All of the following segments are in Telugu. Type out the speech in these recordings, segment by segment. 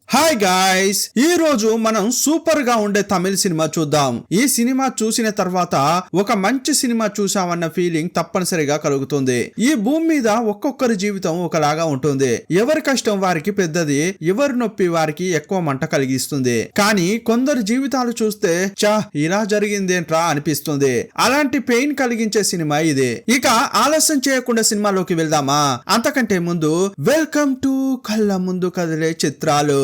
హాయ్ గాయ్స్, ఈ రోజు మనం సూపర్ గా ఉండే తమిళ సినిమా చూద్దాం. ఈ సినిమా చూసిన తర్వాత ఒక మంచి సినిమా చూసామన్న ఫీలింగ్ తప్పనిసరిగా కలుగుతుంది. ఈ భూమి మీద ఒక్కొక్కరి జీవితం ఒకలాగా ఉంటుంది. ఎవరి కష్టం వారికి పెద్దది, ఎవరి నొప్పి వారికి ఎక్కువ మంట కలిగిస్తుంది. కానీ కొందరు జీవితాలు చూస్తే చా ఇలా జరిగిందేంట్రా అనిపిస్తుంది. అలాంటి పెయిన్ కలిగించే సినిమా ఇది. ఇక ఆలస్యం చేయకుండా సినిమాలోకి వెళ్దామా? అంతకంటే ముందు వెల్కమ్ టు కళ్ళ ముందు కదిలే చిత్రాలు.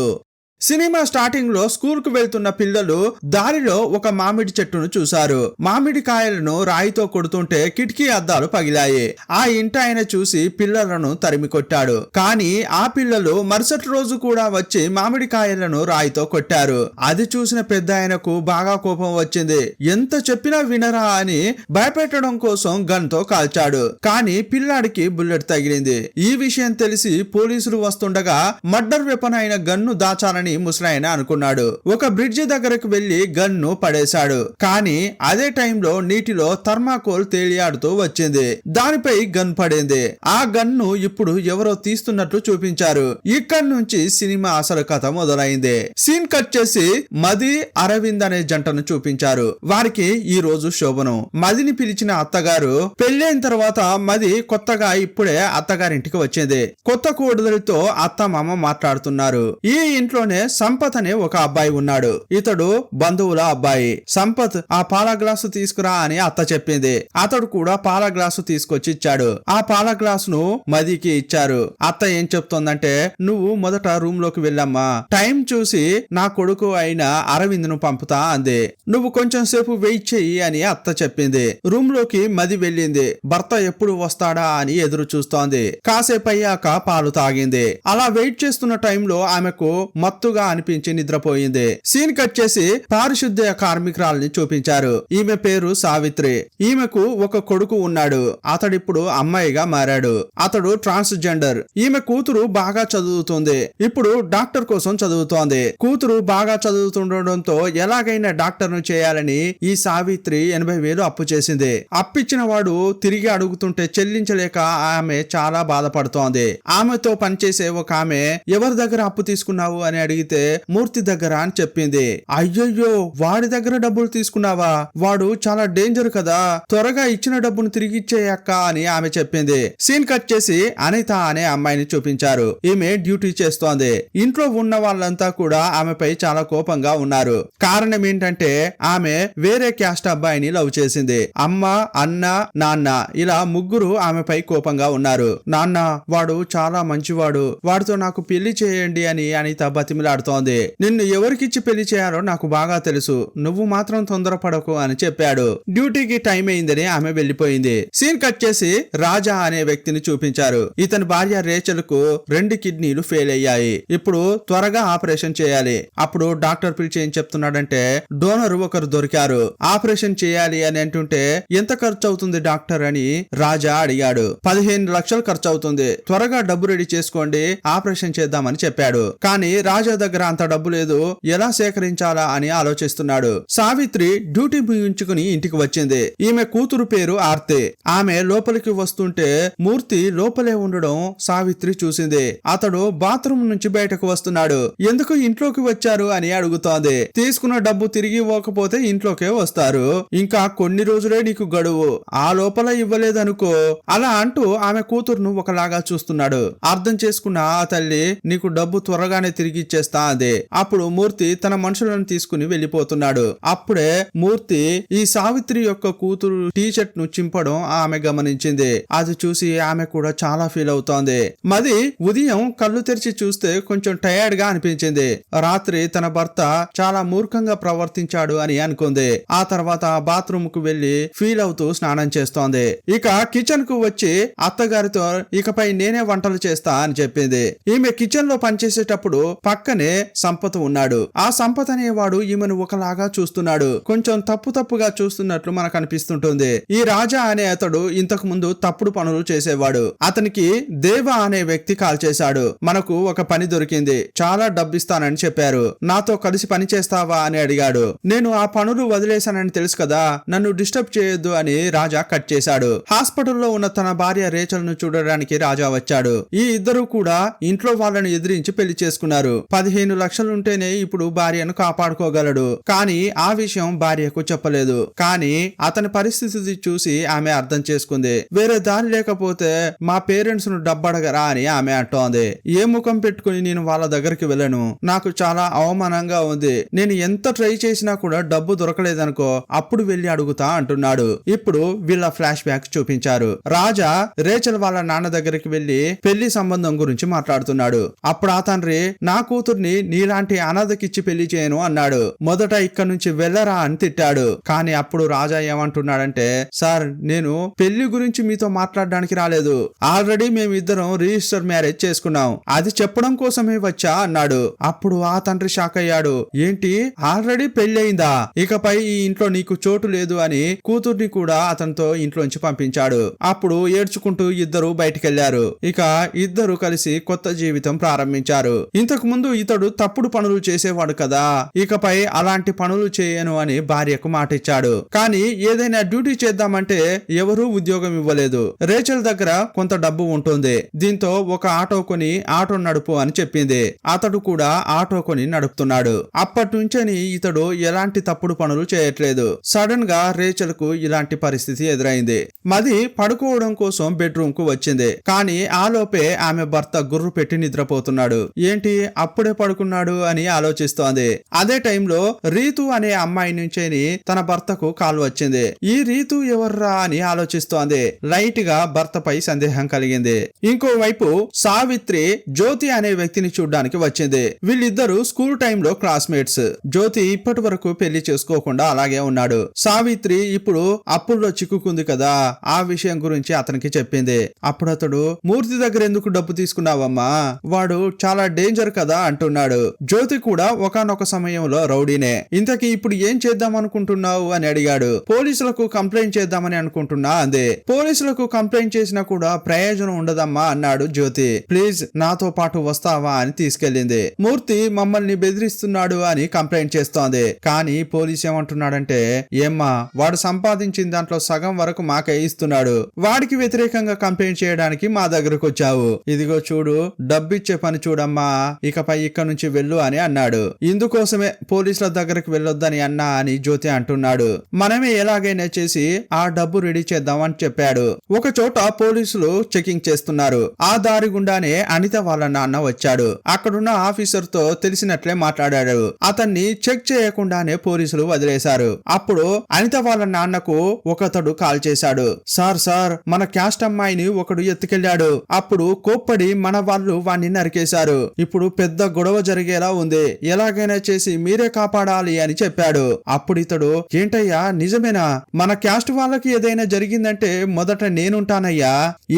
సినిమా స్టార్టింగ్ లో స్కూల్ కు వెళ్తున్న పిల్లలు దారిలో ఒక మామిడి చెట్టును చూశారు. మామిడి కాయలను రాయితో కొడుతుంటే కిటికీ అద్దాలు పగిలాయి. ఆ ఇంటి ఆయన చూసి పిల్లలను తరిమి కొట్టాడు. కానీ ఆ పిల్లలు మరుసటి రోజు కూడా వచ్చి మామిడి కాయలను రాయితో కొట్టారు. అది చూసిన పెద్ద ఆయనకు బాగా కోపం వచ్చింది. ఎంత చెప్పినా వినరా అని భయపెట్టడం కోసం గన్ తో కాల్చాడు. కానీ పిల్లాడికి బుల్లెట్ తగిలింది. ఈ విషయం తెలిసి పోలీసులు వస్తుండగా మర్డర్ వెపన్ అయిన గన్ను దాచాలని ముసలాయన అనుకున్నాడు. ఒక బ్రిడ్జి దగ్గరకు వెళ్లి గన్ను పడేశాడు. కానీ అదే టైంలో నీటిలో థర్మాకోల్ తేలియాడుతూ వచ్చింది. దానిపై గన్ పడింది. ఆ గన్ను ఇప్పుడు ఎవరో తీస్తున్నట్లు చూపించారు. ఇక్కడి నుంచి సినిమా అసలు కథ మొదలైంది. సీన్ కట్ చేసి మది, అరవింద్ అనే జంటను చూపించారు. వారికి ఈ రోజు శోభనం. మదిని పిలిచిన అత్తగారు పెళ్ళైన తర్వాత మది కొత్తగా ఇప్పుడే అత్తగారింటికి వచ్చింది. కొత్త కోడలితో అత్త మామ మాట్లాడుతున్నారు. ఈ ఇంట్లోనే సంపత్ అనే ఒక అబ్బాయి ఉన్నాడు. ఇతడు బంధువుల అబ్బాయి. సంపత్ ఆ పాల గ్లాసు తీసుకురా అని అత్త చెప్పింది. అతడు కూడా పాల గ్లాసు తీసుకొచ్చి ఇచ్చాడు. ఆ పాల గ్లాసును మదికి ఇచ్చారు. అత్త ఏం చెప్తోందంటే, నువ్వు మొదట రూమ్ లోకి వెళ్ళమ్మా, టైం చూసి నా కొడుకు అయిన అరవింద్ ను పంపుతా అంది. నువ్వు కొంచెం సేపు వెయిట్ చెయ్యి అని అత్త చెప్పింది. రూమ్ లోకి మది వెళ్ళింది. భర్త ఎప్పుడు వస్తాడా అని ఎదురు చూస్తోంది. కాసేపు అయ్యాక పాలు తాగింది. అలా వెయిట్ చేస్తున్న టైంలో ఆమెకు మత్తుగా అనిపించి నిద్రపోయింది. సీన్ కట్ చేసి పారిశుద్ధ్య కార్మికురాల్ని చూపించారు. ఈమె పేరు సావిత్రి. ఈమెకు ఒక కొడుకు ఉన్నాడు. అతడిప్పుడు అమ్మాయిగా మారాడు. అతడు ట్రాన్స్జెండర్. ఈమె కూతురు బాగా చదువుతుంది. ఇప్పుడు డాక్టర్ కోసం చదువుతోంది. కూతురు బాగా చదువుతుండటంతో ఎలాగైనా డాక్టర్ ను చేయాలని ఈ సావిత్రి 80,000 అప్పు చేసింది. అప్పిచ్చిన వాడు తిరిగి అడుగుతుంటే చెల్లించలేక ఆమె చాలా బాధపడుతోంది. ఆమెతో పనిచేసే ఒక ఆమె ఎవరి దగ్గర అప్పు తీసుకున్నావు అని అడిగితే మూర్తి దగ్గర అని చెప్పింది. అయ్యయ్యో, వాడి దగ్గర డబ్బులు తీసుకున్నావా? వాడు చాలా డేంజర్ కదా, త్వరగా ఇచ్చిన డబ్బును తిరిగి ఇచ్చేయక్క అని ఆమె చెప్పింది. సీన్ కట్ చేసి అనిత అనే అమ్మాయిని చూపించారు. ఈమె డ్యూటీ చేస్తోంది. ఇంట్లో ఉన్న వాళ్ళంతా కూడా ఆమెపై చాలా కోపంగా ఉన్నారు. కారణం ఏంటంటే ఆమె వేరే క్యాస్ట్ అబ్బాయిని లవ్ చేసింది. అమ్మ, అన్న, నాన్న ఇలా ముగ్గురు ఆమెపై కోపంగా ఉన్నారు. నాన్న, వాడు చాలా మంచివాడు, వాడితో నాకు పెళ్లి చేయండి అని అనిత బతిమిలాడుతోంది. నిన్ను ఎవరికిచ్చి పెళ్లి చేయాలో నాకు బాగా తెలుసు, నువ్వు మాత్రం తొందరపడకు అని చెప్పాడు. డ్యూటీకి టైం అయిందని ఆమె వెళ్లిపోయింది. సీన్ కట్ చేసి రాజా అనే వ్యక్తిని చూపించారు. ఇతని భార్య రేచల్ కు 2 కిడ్నీలు ఫెయిల్ అయ్యాయి. ఇప్పుడు త్వరగా ఆపరేషన్ చేయాలి. అప్పుడు డాక్టర్ పిలిచి ఏం చెప్తున్నాడంటే, డోనర్ ఒకరు దొరికారు, ఆపరేషన్ చేయాలి అని అంటుంటే ఎంత ఖర్చు అవుతుంది డాక్టర్ అని రాజా అడిగాడు. 15 లక్షలు ఖర్చు అవుతుంది, త్వరగా డబ్బు రెడీ చేసుకోండి, ఆపరేషన్ చేద్దామని చెప్పాడు. కానీ రాజా దగ్గర అంత డబ్బు లేదు, ఎలా సేకరించాలా అని ఆలోచిస్తున్నాడు. సావిత్రి డ్యూటీ ముగించుకుని ఇంటికి వచ్చింది. ఈమె కూతురు పేరు ఆర్తి. ఆమె లోపలికి వస్తుంటే మూర్తి లోపలే ఉండడం సావిత్రి చూసింది. అతడు బాత్రూమ్ నుంచి బయటకు వస్తున్నాడు. ఎందుకు ఇంట్లోకి వచ్చారు అని అడుగుతోంది. తీసుకున్న డబ్బు తిరిగి ఇవ్వకపోతే ఇంట్లోకే వస్తారు, ఇంకా కొన్ని రోజులే నీకు గడువు, ఆ లోపల ఇవ్వలేదనుకో అలా అంటూ ఆమె కూతురును ఒకలాగా చూస్తున్నాడు. అర్థం చేసుకున్న ఆ తల్లి, నీకు డబ్బు త్వరగానే తిరిగి ఇచ్చేస్తా అంది. అప్పుడు మూర్తి తన మనుషులను తీసుకుని వెళ్లిపోతున్నాడు. అప్పుడే మూర్తి ఈ సావిత్రి యొక్క కూతురు టీ షర్ట్ ను చింపడం ఆమె గమనించింది. అది చూసి ఆమె కూడా చాలా ఫీల్ అవుతోంది. మది ఉదయం కళ్ళు తెరిచి చూస్తే కొంచెం టైర్డ్ గా అనిపించింది. రాత్రి తన భర్త చాలా మూర్ఖంగా ప్రవర్తించాడు అని అనుకుంది. ఆ తర్వాత బాత్రూమ్ కు వెళ్లి ఫీల్ అవుతూ స్నానం చేస్తోంది. ఇక కిచెన్ కు వచ్చి అత్తగారితో ఇకపై నేనే వంటలు చేస్తా అని చెప్పింది. ఈమె కిచెన్ లో పనిచేసేటప్పుడు పక్కనే సంపత్ ఉన్నాడు. ఆ సంపత్ అనేవాడు ఈమెను ఒకలాగా చూస్తున్నాడు. కొంచెం తప్పుగా చూస్తున్నట్లు మనకు అనిపిస్తుంటుంది. ఈ రాజా అనే అతడు ఇంతకు ముందు తప్పుడు పనులు చేసేవాడు. అతనికి దేవ అనే వ్యక్తి కాల్ చేశాడు. మనకు ఒక పని దొరికింది, చాలా డబ్బిస్తానని చెప్పారు, నాతో కలిసి పని చేస్తావా అని అడిగాడు. నేను ఆ పనులు వదిలేశానని తెలుసు కదా, నన్ను డిస్టర్బ్ చేయొద్దు అని రాజా కట్ చేశాడు. హాస్పిటల్లో ఉన్న తన భార్య రేచల్ ను చూడడానికి రాజా వచ్చాడు. ఈ ఇద్దరు కూడా ఇంట్లో వాళ్ళని ఎదిరించి పెళ్లి చేసుకున్నారు. 15 లక్షలుంటేనే ఇప్పుడు భార్యను కాపాడుకోగలడు. కానీ ఆ విషయం భార్యకు చెప్పలేదు. కానీ అతని పరిస్థితి చూసి ఆమె అర్థం చేసుకుంది. వేరే దారి లేకపోతే మా పేరెంట్స్ ను డబ్బడగరా అని ఆమె అంటోంది. ఏ ముఖం పెట్టుకుని నేను వాళ్ళ దగ్గరికి వెళ్ళను, నాకు చాలా అవమానంగా ఉంది. నేను ఎంత ట్రై చేసినా కూడా డబ్బు దొరకలేదనుకో అప్పుడు వెళ్ళి అడుగుతా అంటున్నాడు. ఇప్పుడు వీళ్ళ ఫ్లాష్ బ్యాక్ చూపించారు. రాజా రేచల్ వాళ్ళ నాన్న దగ్గరికి వెళ్లి పెళ్లి సంబంధం గురించి మాట్లాడుతున్నాడు. అప్పుడు ఆ తండ్రి నా కూతుర్ని నీలాంటి అనాథకిచ్చి పెళ్లి చేయను అన్నాడు. మొదట ఇక్కడ నుంచి వెళ్ళరా అని తిట్టాడు. కానీ అప్పుడు రాజా ఏమంటున్నాడంటే, సార్ నేను పెళ్లి గురించి మీతో మాట్లాడడానికి రాలేదు. ఆల్రెడీ మేమిద్దరం రిజిస్టర్ మ్యారేజ్ చేసుకున్నాం, అది చెప్పడం కోసమే వచ్చా అన్నాడు. అప్పుడు ఆ తండ్రి షాక్ అయ్యాడు. ఏంటి ఆల్రెడీ పెళ్లి అయిందా, ఇకపై ఈ ఇంట్లో నీకు చోటు లేదు అని కూతుర్ని కూడా అతనితో ఇంట్లోంచి పంపించాడు. అప్పుడు ఏడ్చుకుంటూ ఇద్దరు బయటికెళ్లారు. ఇక ఇద్దరు కలిసి కొత్త జీవితం ప్రారంభించారు. ఇంతకు ముందు ఇతడు తప్పుడు పనులు చేసేవాడు కదా, ఇకపై అలాంటి పనులు చేయను అని భార్యకు మాటిచ్చాడు. కానీ ఏదైనా డ్యూటీ చేద్దామంటే ఎవరూ ఉద్యోగం ఇవ్వలేదు. రేచల్ దగ్గర కొంత డబ్బు ఉంటుంది. దీంతో ఒక ఆటో కొని ఆటో నడుపు అని చెప్పింది. అతడు కూడా ఆటో కొని నడుపుతున్నాడు. అప్పటి నుంచని ఇతడు ఎలాంటి తప్పుడు పనులు చేయట్లేదు. సడన్ గా రేచల్ కు ఇలాంటి పరిస్థితి ఎదురైంది. మది పడుకోవడం కోసం బెడ్రూమ్ కు వచ్చింది. కానీ ఆలోపే ఆమె భర్త గుర్రు పెట్టి నిద్రపోతున్నాడు. ఏంటి అప్పుడే పడుకున్నాడు అని ఆలోచిస్తోంది. అదే టైంలో రీతు అనే అమ్మాయి నుంచేని తన భర్తకు కాల్ వచ్చింది. ఈ రీతు ఎవర్రా అని ఆలోచిస్తోంది. లైట్ గా భర్తపై సందేహం కలిగింది. ఇంకోవైపు సావిత్రి జ్యోతి అనే వ్యక్తిని చూడ్డానికి వచ్చింది. వీళ్ళిద్దరూ స్కూల్ టైంలో క్లాస్మేట్స్. జ్యోతి ఇప్పటి వరకు పెళ్లి చేసుకోకుండా అలాగే ఉన్నాడు. సావిత్రి ఇప్పుడు అప్పుల్లో చిక్కుకుంది కదా, ఆ విషయం గురించి అతనికి చెప్పింది. అప్పుడు అతడు మూర్తి దగ్గర ఎందుకు డబ్బు తీసుకున్నావమ్మా, వాడు చాలా డేంజర్ కదా అంటున్నాడు. జ్యోతి కూడా ఒకానొక సమయంలో రౌడీనే. ఇంతకీ ఇప్పుడు ఏం చేద్దాం అనుకుంటున్నావు అని అడిగాడు. పోలీసులకు కంప్లైంట్ చేద్దామని అనుకుంటున్నా అందే. పోలీసులకు కంప్లైంట్ చేసినా కూడా ప్రయోజనం ఉండదమ్మా అన్నాడు జ్యోతి. ప్లీజ్ నాతో పాటు వస్తావా అని తీసుకెళ్లింది. మూర్తి మమ్మల్ని బెదిరిస్తున్నాడు అని కంప్లైంట్ చేస్తోంది. కానీ పోలీస్ ఏమంటున్నాడంటే, ఏమ్మా వాడు సంపాదించిన దాంట్లో సగం వరకు మాకే ఇస్తున్నాడు, వాడికి వ్యతిరేకంగా కంప్లైంట్ చేయడానికి మా దగ్గరకు వచ్చావు, ఇదిగో చూడు డబ్బిచ్చే పని చూడమ్మా, ఇకపై ఇక్కడ నుంచి వెళ్ళు అని అన్నాడు. ఇందుకోసమే పోలీసుల దగ్గరకు వెళ్ళొద్దని అన్నా అని జ్యోతి అంటున్నాడు. మనమే ఎలాగైనా చేసి ఆ డబ్బు రెడీ చేద్దాం అని చెప్పాడు. ఒక చోట పోలీసులు చెకింగ్ చేస్తున్నారు. ఆ దారి గుండానే అనిత వాళ్ళ నాన్న వచ్చాడు. అక్కడున్న ఆఫీసర్ తో తెలిసినట్లే మాట్లాడాడు. అతన్ని చెక్ చేయకుండానే పోలీసులు వదిలేశారు. అప్పుడు అనిత వాళ్ళ నాన్నకు ఒకతడు కాల్ చేశాడు. సార్ మన క్యాస్ట్ అమ్మాయిని ఒకడు ఎత్తుకెళ్లాడు, అప్పుడు కోప్పడి మన వాళ్ళు వాణ్ణి నరికేశారు, ఇప్పుడు పెద్ద గొడవ జరిగేలా ఉంది, ఎలాగైనా చేసి మీరే కాపాడాలి అని చెప్పాడు. అప్పుడు ఇతడు, ఏంటయ్యా నిజమేనా, మన క్యాస్ట్ వాళ్ళకి ఏదైనా జరిగిందంటే మొదట నేనుంటానయ్యా,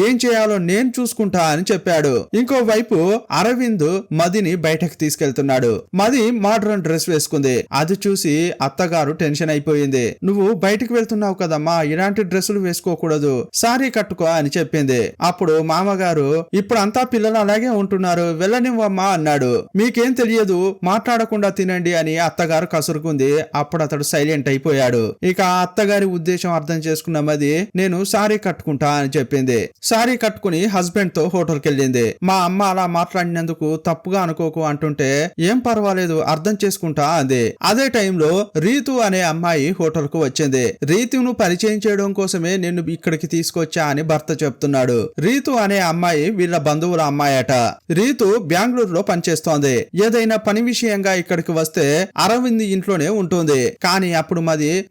ఏం చేయాలో నేను చూసుకుంటా అని చెప్పాడు. ఇంకోవైపు అరవింద్ మదిని బయటకు తీసుకెళ్తున్నాడు. మది మోడర్న్ డ్రెస్ వేసుకుంది. అది చూసి అత్తగారు టెన్షన్ అయిపోయింది. నువ్వు బయటికి వెళ్తున్నావు కదమ్మా, ఇలాంటి డ్రెస్సులు వేసుకోకూడదు, సారీ కట్టుకో అని చెప్పింది. అప్పుడు మామగారు, ఇప్పుడు అంతా పిల్లలు అలాగే ఉంటున్నారు, వెళ్ళనివ్వమ్మా అన్నాడు. మీకేం తెలియదు, మాట్లాడకుండా తినండి అని అత్తగారు కసురుకుంది. అప్పుడు అతడు సైలెంట్ అయిపోయాడు. ఇక ఆ అత్తగారి ఉద్దేశం అర్థం చేసుకున్న మది, నేను సారీ కట్టుకుంటా అని చెప్పింది. సారీ కట్టుకుని హస్బెండ్ తో హోటల్కి వెళ్ళింది. మా అమ్మ అలా మాట్లాడినందుకు తప్పుగా అనుకోకు అంటుంటే, ఏం పర్వాలేదు అర్థం చేసుకుంటా అంది. అదే టైంలో రీతు అనే అమ్మాయి హోటల్ కు వచ్చింది. రీతును పరిచయం చేయడం కోసమే నేను ఇక్కడికి తీసుకొచ్చా అని భర్త చెప్తున్నాడు. రీతు అనే అమ్మాయి వీళ్ళ బంధువుల అమ్మాయట. రీతు బెంగళూరులో పనిచేస్తోంది. ఏదైనా పని విషయంగా ఇక్కడికి వస్తే అరవింద్ ఇంట్లోనే ఉంటుంది. కానీ అప్పుడు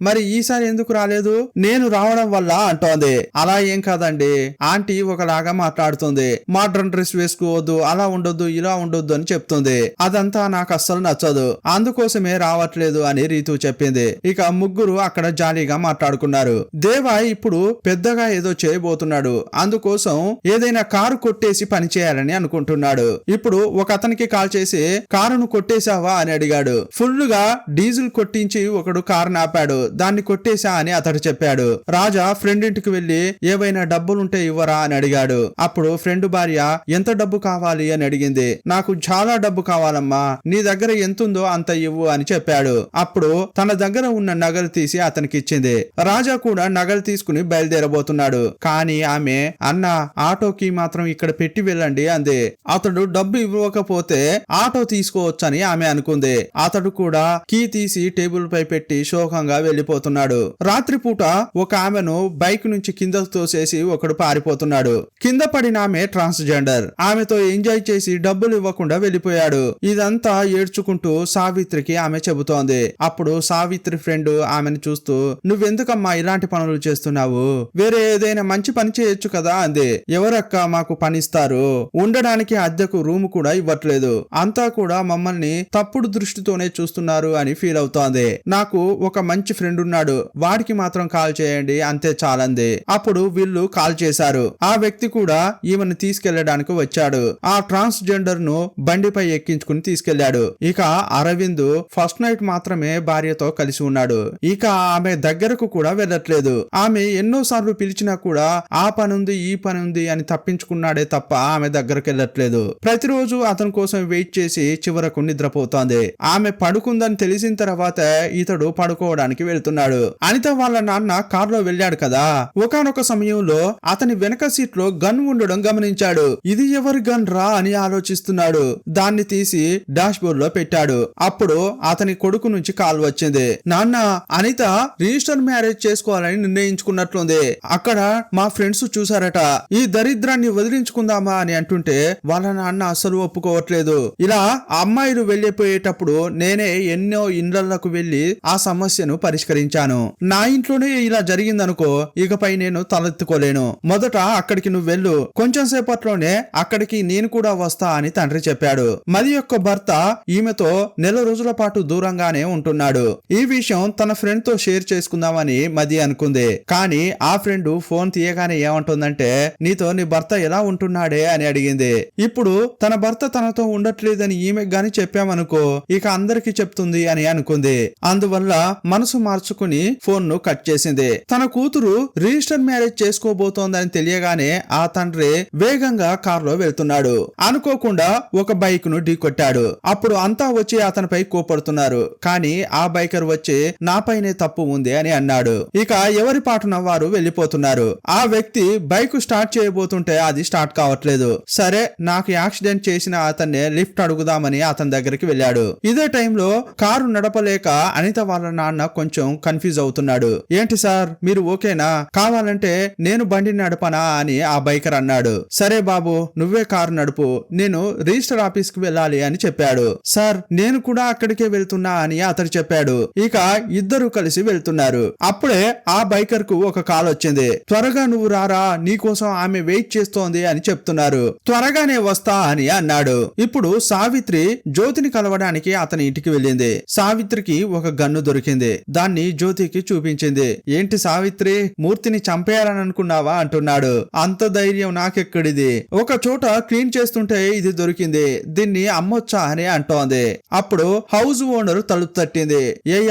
మరి ఈసారి ఎందుకు రాలేదు, నేను రావడం వల్ల అంటోంది. అలా ఏం కాదండి, ఆంటీ ఒకలాగా మాట్లాడుతుంది, మోడ్రన్ డ్రెస్ వేసుకోవద్దు, అలా ఉండొద్దు, ఇలా ఉండొద్దు అని చెప్తుంది. అదంతా నాకు అస్సలు నచ్చదు, అందుకోసమే రావట్లేదు అని రీతు చెప్పింది. ఇక ముగ్గురు అక్కడ జాలీగా మాట్లాడుకున్నారు. దేవా ఇప్పుడు పెద్దగా ఏదో చేయబోతున్నాడు, అందుకోసం ఏదైనా కారు కొట్టేసి పని చేయాలని అనుకుంటున్నాడు. ఇప్పుడు ఒక అతనికి కాల్ చేసి కారును కొట్టేశావా అని అడిగాడు. ఫుల్ గా డీజిల్ కొట్టించి ఒకడు కారు నాపాడు, దాన్ని కొట్టేశా అని అతడు చెప్పాడు. రాజా ఫ్రెండ్ ఇంటికి వెళ్లి ఏవైనా డబ్బులుంటే ఇవ్వరా అని అడిగాడు. అప్పుడు ఫ్రెండ్ భార్య ఎంత డబ్బు కావాలి అని అడిగింది. నాకు చాలా డబ్బు కావాలమ్మా, నీ దగ్గర ఎంతుందో అంత ఇవ్వు అని చెప్పాడు. అప్పుడు తన దగ్గర ఉన్న నగలు తీసి అతనికి ఇచ్చింది. రాజా కూడా నగలు తీసుకుని బయలుదేరబోతున్నాడు. కానీ ఆమె, అన్న ఆటోకి మాత్రం ఇక్కడ పెట్టి వెళ్ళండి అంది. అతడు డబ్బు ఇవ్వకపోతే ఆటో తీసుకోవచ్చని ఆమె అనుకుంది. అతడు కూడా కీ తీసి టేబుల్ పై పెట్టి శోకంగా వెళ్లిపోతున్నాడు. రాత్రిపూట ఒక ఆమెను బైక్ నుంచి కింద తోసేసి ఒకడు పారిపోతున్నాడు. కింద పడిన ఆమె ట్రాన్స్జెండర్. ఆమెతో ఎంజాయ్ చేసి డబ్బులు ఇవ్వకుండా వెళ్లిపోయాడు. ఇదంతా ఏడ్చుకుంటూ సావిత్రికి ఆమె చెబుతోంది. అప్పుడు సావిత్రి ఫ్రెండ్ ఆమెను చూస్తూ, నువ్వెందుకమ్మా ఇలాంటి పనులు చేస్తున్నావు? వేరే ఏదైనా మంచి పని చేయొచ్చు కదా అంది. ఎవరక్క మాకు పనిస్తారు? ఉండడానికి అద్దెకు రూమ్ కూడా ఇవ్వట్లేదు. అంతా కూడా మమ్మల్ని తప్పుడు దృష్టితోనే చూస్తున్నారు అని ఫీల్ అవుతోంది. నాకు ఒక మంచి ఫ్రెండ్ ఉన్నాడు, వాడికి మాత్రం కాల్ చేయండి అంతే చాలంది. అప్పుడు వీళ్ళు కాల్ చేశారు. ఆ వ్యక్తి కూడా ఈమెను తీసుకెళ్లడానికి వచ్చాడు. ఆ ట్రాన్స్జెండర్ ను బండిపై ఎక్కించుకుని తీసుకెళ్లాడు. ఇక అరవింద్ ఫస్ట్ నైట్ మాత్రమే భార్యతో కలిసి ఉన్నాడు. ఇక ఆమె దగ్గరకు కూడా వెళ్ళట్లేదు. ఆమె ఎన్నోసార్లు పిలిచినా కూడా ఆ పనుంది ఈ పనుంది అని తప్పించుకున్నాడే తప్ప ఆమె దగ్గరకు వెళ్ళట్లేదు. ప్రతిరోజు అతని కోసం వెయిట్ చేసి చివరకు నిద్రపోతోంది. ఆమె పడుకుందని తెలిసిన తర్వాత ఇతడు పడుకోవడానికి వెళ్తున్నాడు. అనిత వాళ్ళ నాన్న కారులో వెళ్ళాడు కదా. ఒకానొక సమయంలో అతని వెనక సీట్ లో గన్ ఉండడం గమనించాడు. ఇది ఎవరి గన్ రా అని ఆలోచిస్తున్నాడు. దాన్ని తీసి డాష్ బోర్డ్ లో పెట్టాడు. అప్పుడు అతని కొడుకు నుంచి కాల్ వచ్చింది. నాన్న, అనిత రిజిస్టర్ మ్యారేజ్ చేసుకోవాలని నిర్ణయించుకున్నట్లుంది. అక్కడ మా ఫ్రెండ్స్ చూసారట. ఈ దరిద్రాన్ని వదిలించుకుందామా అని అంటుంటే వాళ్ళ నాన్న అసలు ఒప్పుకోవట్లేదు. ఇలా అమ్మాయిలు వెళ్లిపోయేటప్పుడు నేనే ఎన్నో ఇండ్లకు వెళ్లి ఆ సమస్యను పరిష్కరించాను. నా ఇంట్లోనే ఇలా జరిగిందనుకో, ఇకపై నేను తలెత్తుకోలేను. మొదట అక్కడికి నువ్వు వెళ్ళు, కొంచెం సేపట్లోనే అక్కడికి నేను కూడా వస్తా అని తండ్రి చెప్పాడు. మది యొక్క భర్త ఈమెతో నెల రోజుల పాటు దూరంగానే ఉంటున్నాడు. ఈ విషయం తన ఫ్రెండ్ తో షేర్ చేసుకుందామని మది అనుకుంది. కానీ ఆ ఫ్రెండ్ ఫోన్ తీయగానే ఏమంటుందంటే, నీతో నీ భర్త ఎలా ఉంటున్నాడే అని అడిగింది. ఇప్పుడు తన భర్త తనతో ఉండట్లేదని ఈమె గాని చెప్పామనుకో, ఇక అందరికి చెప్తుంది అని అనుకుంది. అందువల్ల మనసు మార్చుకుని ఫోన్ ను కట్ చేసింది. తన కూతురు రిజిస్టర్ మ్యారేజ్ చేసుకోబోతోందని తెలియగానే ఆ తండ్రి వేగంగా కారులో వెళ్తున్నాడు. అనుకోకుండా ఒక బైక్ ను ఢీకొట్టాడు. అప్పుడు అంతా వచ్చి అతనిపై కోపడుతున్నారు. కానీ ఆ బైకర్ వచ్చి నాపైనే తప్పు ఉంది అని అన్నాడు. ఇక ఎవరి పాటున వారు వెళ్లిపోతున్నారు. ఆ వ్యక్తి బైక్ స్టార్ట్ చేయబోతుంటే అది స్టార్ట్ కావట్లేదు. సరే, నాకు యాక్సిడెంట్ చేసిన అతన్ని లిఫ్ట్ అడుగుదామని అతని దగ్గరికి వెళ్ళాడు. ఇదే టైంలో కారు నడపలేక అనిత వాళ్ళ నాన్న కొంచెం కన్ఫ్యూజ్ అవుతున్నాడు. ఏంటి సార్, మీరు ఓకేనా? కావాలంటే నేను బండి నడపనా అని ఆ బైకర్ అన్నాడు. సరే బాబు, నువ్వే కారు నడుపు, నేను రిజిస్టర్ ఆఫీస్ కి వెళ్ళాలి అని చెప్పాడు. సార్, నేను కూడా అక్కడికే వెళ్తున్నా అని అతడు చెప్పాడు. ఇక ఇద్దరు కలిసి వెళ్తున్నారు. అప్పుడే ఆ బైకర్ కు ఒక కాల్ వచ్చింది. త్వరగా నువ్వు రారా, నీకోసం ఆమె వెయిట్ చేస్తోంది అని చెప్తున్నారు. త్వరగానే వస్తా అని అన్నాడు. ఇప్పుడు సావిత్రి జ్యోతిని కలవడానికి అతని ఇంటికి వెళ్ళింది. సావిత్రికి ఒక గన్ను దొరికింది. దాన్ని జ్యోతికి చూపించింది. ఏంటి సావిత్రి, మూర్తిని చంపేయాలని అనుకున్నావా అంటున్నాడు. అంత ధైర్యం నాకెక్కడిది? ఒక చోట క్లీన్ చేస్తుంటే ఇది దొరికింది, దీన్ని అమ్మొచ్చా అని అంటోంది. అప్పుడు హౌస్ ఓనర్ తలుపు తట్టింది.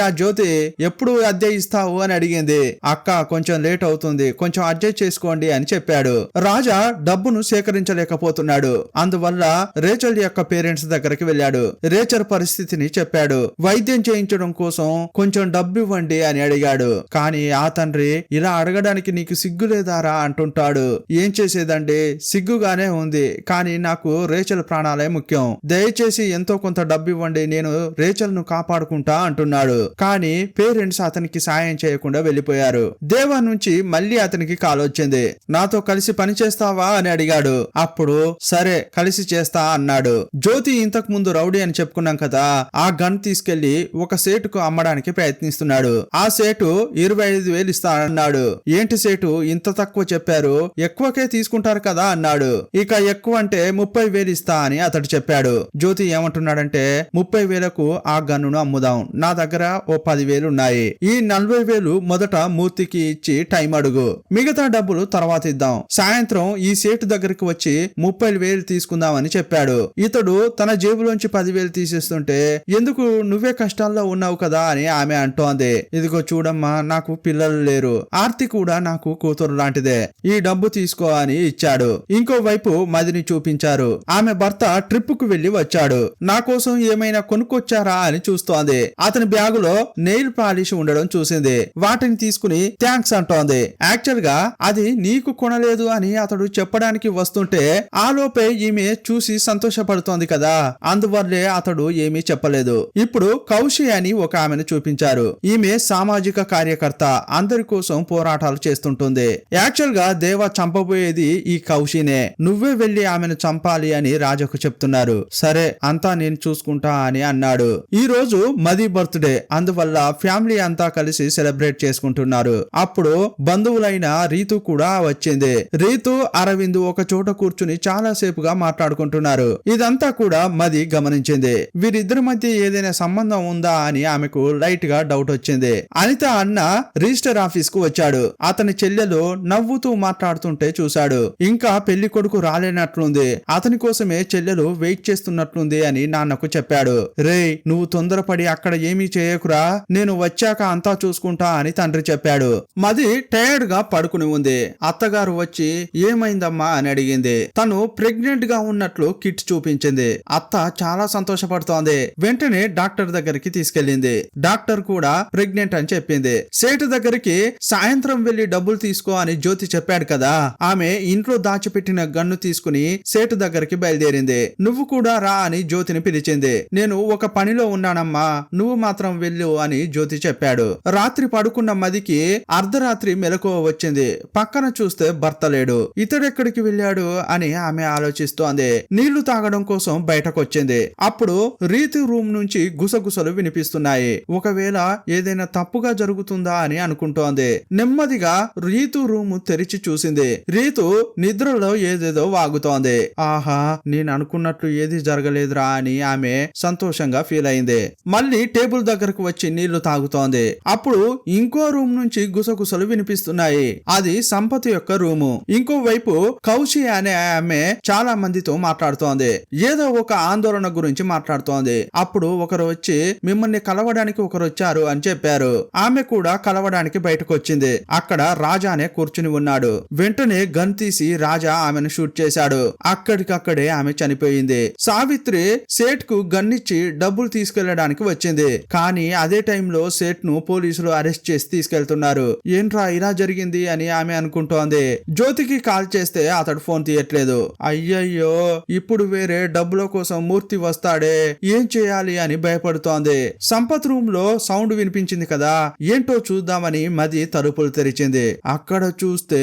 ఆ జ్యోతి, ఎప్పుడు అద్దె ఇస్తావు అని అడిగింది. అక్క, కొంచెం లేట్ అవుతుంది, కొంచెం అడ్జస్ట్ చేసుకోండి అని చెప్పాడు. రాజా డబ్బును సేకరించలేకపోతున్నాడు. అందువల్ల రేచల్ యొక్క పేరెంట్స్ దగ్గరికి వెళ్ళాడు. రేచల్ పరిస్థితిని చెప్పాడు. వైద్యం చేయించడం కోసం కొంచెం డబ్బు ఇవ్వండి అని అడిగాడు. కానీ ఆ తండ్రి, ఇలా అడగడానికి నీకు సిగ్గు లేదారా అంటుంటాడు. ఏం చేసేదండి, సిగ్గుగానే ఉంది, కానీ నాకు రేచల్ ప్రాణాలే ముఖ్యం. దయచేసి ఎంతో కొంత డబ్బు ఇవ్వండి, నేను రేచల్ ను కాపాడుకుంటా అంటున్నాడు. కానీ పేరెంట్స్ అతనికి సాయం చేయకుండా వెళ్లిపోయారు. దేవా నుంచి మళ్ళీ అతనికి కాల్ వచ్చింది. నాతో కలిసి పని చేస్తావా అని అడిగాడు. అప్పుడు సరే కలిసి చేస్తా అన్నాడు. జ్యోతి ఇంతకు ముందు రౌడీ అని చెప్పుకున్నాం కదా, ఆ గన్ తీసుకెళ్లి ఒక సేటుకు అమ్మడానికి ప్రయత్నిస్తున్నాడు. ఆ సేటు 25,000 ఇస్తా అన్నాడు. ఏంటి సేటు ఇంత తక్కువ చెప్పారు, ఎక్కువకే తీసుకుంటారు కదా అన్నాడు. ఇక ఎక్కువ అంటే 30,000 ఇస్తా అని అతడు చెప్పాడు. జ్యోతి ఏమంటున్నాడంటే, 30,000కు ఆ గన్నును అమ్ముదాం, నా దగ్గర ఓ 10,000 ఉన్నాయి. ఈ 40,000 మొదట మూర్తికి ఇచ్చి టైం అడుగు, మిగతా డబ్బులు తర్వాత ఇద్దాం. సాయంత్రం ఈ సేటు దగ్గరికి వచ్చి 30,000 తీసుకుందామని చెప్పాడు. ఇతడు తన జేబులోంచి 10,000 తీసేస్తుంటే, ఎందుకు, నువ్వే కష్టాల్లో ఉన్నావు కదా అని ఆమె అంటోంది. ఇదిగో చూడమ్మా, నాకు పిల్లలు లేరు, ఆర్తి కూడా నాకు కూతురు లాంటిదే, ఈ డబ్బు తీసుకో అని ఇచ్చాడు. ఇంకోవైపు మదిని చూపించారు. ఆమె భర్త ట్రిప్ కు వెళ్లి వచ్చాడు. నా కోసం ఏమైనా కొనుక్కొచ్చారా అని చూస్తోంది. అతని బ్యాగులో నెయిల్ పాలిష్ ఉండడం చూసింది. వాటిని తీసుకుని థ్యాంక్స్ అంటోంది. యాక్చువల్ గా అది నీకు కొనలేదు అని అతడు చెప్పడానికి వస్తుంటే ఆలోపే ఈమె చూసి సంతోషపడుతోంది తెలుస్తోంది కదా, అందువల్లే అతడు ఏమీ చెప్పలేదు. ఇప్పుడు కౌశి అని ఒక ఆమెను చూపించారు. ఈమె సామాజిక కార్యకర్త, అందరి కోసం పోరాటాలు చేస్తుంటుంది. యాక్చువల్ గా దేవ చంపబోయేది ఈ కౌశినే. నువ్వే వెళ్లి ఆమెను చంపాలి అని రాజాకు చెప్తున్నారు. సరే అంతా నేను చూసుకుంటా అని అన్నాడు. ఈ రోజు మది బర్త్డే, అందువల్ల ఫ్యామిలీ అంతా కలిసి సెలబ్రేట్ చేసుకుంటున్నారు. అప్పుడు బంధువులైన రీతు కూడా వచ్చింది. రీతు అరవింద్ ఒక చోట కూర్చుని చాలా సేపుగా మాట్లాడుకుంటున్నారు. ఇదంతా కూడా మది గమనించింది. వీరిద్దరి మధ్య ఏదైనా సంబంధం ఉందా అని ఆమెకు లైట్ గా డౌట్ వచ్చింది. అనిత అన్న రిజిస్టర్ ఆఫీస్ కు వచ్చాడు. అతని చెల్లెలు నవ్వుతూ మాట్లాడుతుంటే చూశాడు. ఇంకా పెళ్లి కొడుకు రాలేనట్లుంది, అతని కోసమే చెల్లెలు వెయిట్ చేస్తున్నట్లుంది అని నాన్నకు చెప్పాడు. రేయ్, నువ్వు తొందరపడి అక్కడ ఏమీ చేయకురా, నేను వచ్చాక అంతా చూసుకుంటా అని తండ్రి చెప్పాడు. మది టైర్డ్ గా పడుకుని ఉంది. అత్తగారు వచ్చి ఏమైందమ్మా అని అడిగింది. తను ప్రెగ్నెంట్ గా ఉన్నట్లు కిట్ చూపించింది. అత్త చాలా సంతోషపడుతోంది. వెంటనే డాక్టర్ దగ్గరికి తీసుకెళ్లింది. డాక్టర్ కూడా ప్రెగ్నెంట్ అని చెప్పింది. సేటు దగ్గరికి సాయంత్రం వెళ్లి డబ్బులు తీసుకో అని జ్యోతి చెప్పాడు కదా, ఆమె ఇంట్లో దాచిపెట్టిన గన్ను తీసుకుని సేటు దగ్గరికి బయలుదేరింది. నువ్వు కూడా రా అని జ్యోతిని పిలిచింది. నేను ఒక పనిలో ఉన్నానమ్మా, నువ్వు మాత్రం వెళ్ళు అని జ్యోతి చెప్పాడు. రాత్రి పడుకున్న మదికి అర్ధరాత్రి మెలకువ వచ్చింది. పక్కన చూస్తే భర్త లేడు. ఇతడెక్కడికి వెళ్ళాడు అని ఆమె ఆలోచిస్తోంది. నీళ్లు తాగడం కోసం బయటకొచ్చింది. అప్పుడు రీతు రూమ్ నుంచి గుసగుసలు వినిపిస్తున్నాయి. ఒకవేళ ఏదైనా తప్పుగా జరుగుతుందా అని అనుకుంటోంది. నెమ్మదిగా రీతు రూమ్ తెరిచి చూసింది. రీతు నిద్రలో ఏదేదో వాగుతోంది. ఆహా, నేను అనుకున్నట్లు ఏది జరగలేదురా అని ఆమె సంతోషంగా ఫీల్ అయింది. మళ్ళీ టేబుల్ దగ్గరకు వచ్చి నీళ్లు తాగుతోంది. అప్పుడు ఇంకో రూమ్ నుంచి గుసగుసలు వినిపిస్తున్నాయి. అది సంపత్ యొక్క రూము. ఇంకో వైపు కౌశి అనే ఆమె చాలా మందితో మాట్లాడుతోంది. ఏదో ఒక ఆందోళన గురించి మాట్లాడుతోంది. అప్పుడు ఒకరు వచ్చి మిమ్మల్ని కలవడానికి ఒకరు వచ్చారు అని చెప్పారు. ఆమె కూడా కలవడానికి బయటకు వచ్చింది. అక్కడ రాజానే కూర్చుని ఉన్నాడు. వెంటనే గన్ తీసి రాజా ఆమెను షూట్ చేశాడు. అక్కడికక్కడే ఆమె చనిపోయింది. సావిత్రి సేట్ కు గన్నిచ్చి డబ్బులు తీసుకెళ్లడానికి వచ్చింది. కానీ అదే టైంలో సేట్ ను పోలీసులు అరెస్ట్ చేసి తీసుకెళ్తున్నారు. ఏంట్రా ఇలా జరిగింది అని ఆమె అనుకుంటోంది. జ్యోతికి కాల్ చేస్తే అతడు ఫోన్ తీయట్లేదు. అయ్యయ్యో, ఇప్పుడు వేరే డబ్బుల కోసం మూర్తి వస్తాడే, ఏం చేయాలి అని భయపడుతోంది. సంపత్ రూమ్ లో సౌండ్ వినిపించింది కదా, ఏంటో చూద్దామని మది తలుపులు తెరిచింది. అక్కడ చూస్తే